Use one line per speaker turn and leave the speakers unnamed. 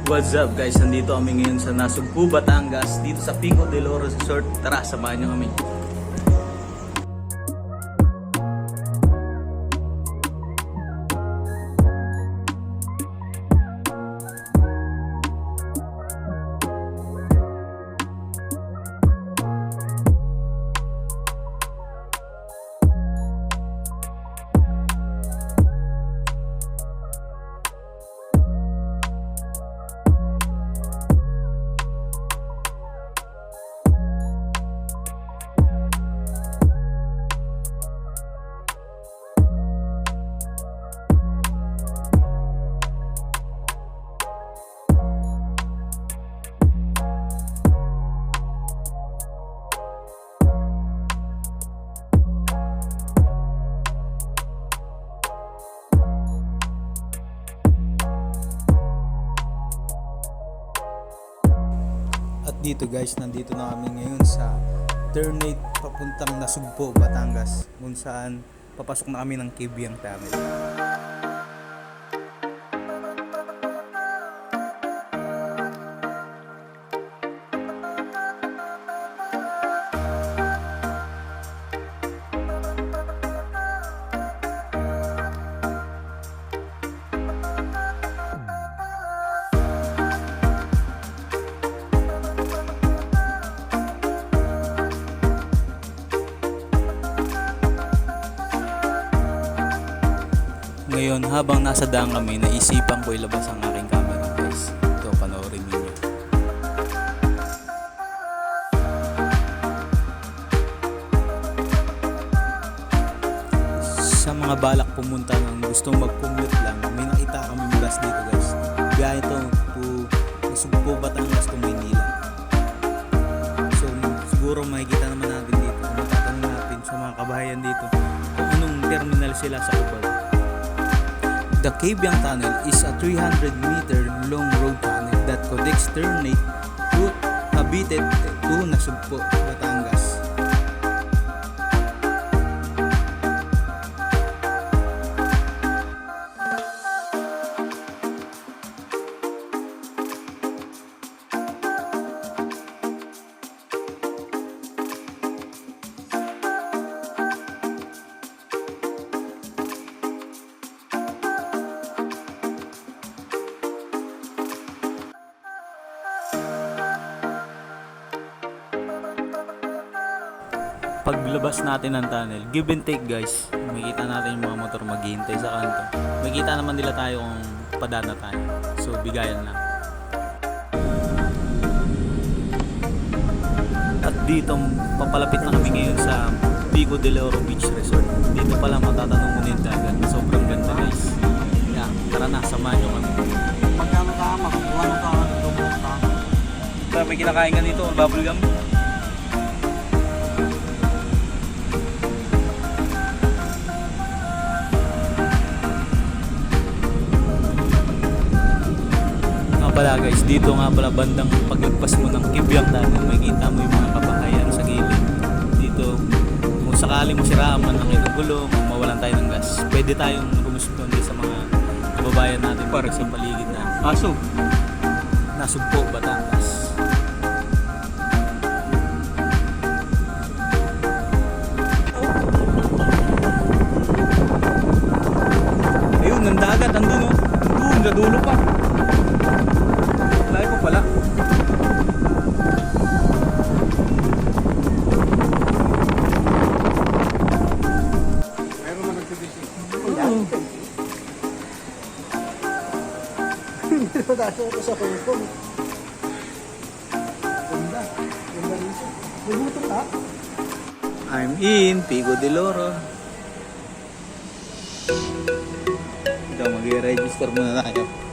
What's up guys? Nandito kami ngayon sa Nasugbu, Batangas, dito sa Pico del Oro Resort. Tara, samahan niyo kami. At dito guys, nandito na kami ngayon sa Ternate papuntang Nasugbu, Batangas, kung saan papasok na kami ng Kibyang Tunnel. Ngayon, habang nasa daan kami, naisipan ko ilabas ang aking camera guys. Ito, panoorin niyo. Sa mga balak pumunta ng gustong mag-commute lang, may nakita kami bus dito guys. Biyahe ito to Nasugbu, Batangas to Maynila. So, siguro makikita naman natin dito. Matatanong natin sa mga kabahayan dito kung anong terminal sila sa Cubao. The Kibyang Tunnel is a 300-meter long road tunnel that connects Ternate to Cavite to Nasugbu, Batangas. Paglabas natin ng tunnel, give and take guys, makikita natin yung mga motor maghihintay sa kanto. Makikita naman nila tayo kung padana tayo, so bigayan lang. At dito, papalapit na kami ngayon sa Pico del Oro Beach Resort. Dito pala matatanong mo na yung dagat, sobrang ganda guys. Yeah, tara na, samahan nyo kami.
Magkano ka, makakuha ng ka,
May kinakain ka dito, bubble gum. Pala guys, dito nga pala bandang paglagpas mo ng Kibyang Tunnel, makikita mo yung mga kabahayan sa gilid. Dito, kung sakali mo siraan man ng inyong gulong, kung mawalan tayo ng gas, pwede tayong rumuspondi sa mga kababayan natin para sa paligid na Nasugbu, Batangas. Ayun, ang dagat, andun o. Andun, sa dulo pa. Layo pa pala.
Meron man nagbibisi.
Hindi mo daso ito sa Hong Ganda. Ganda dito. Nagutom ka?
I'm in Pico del Oro. Ito, mag-register muna tayo.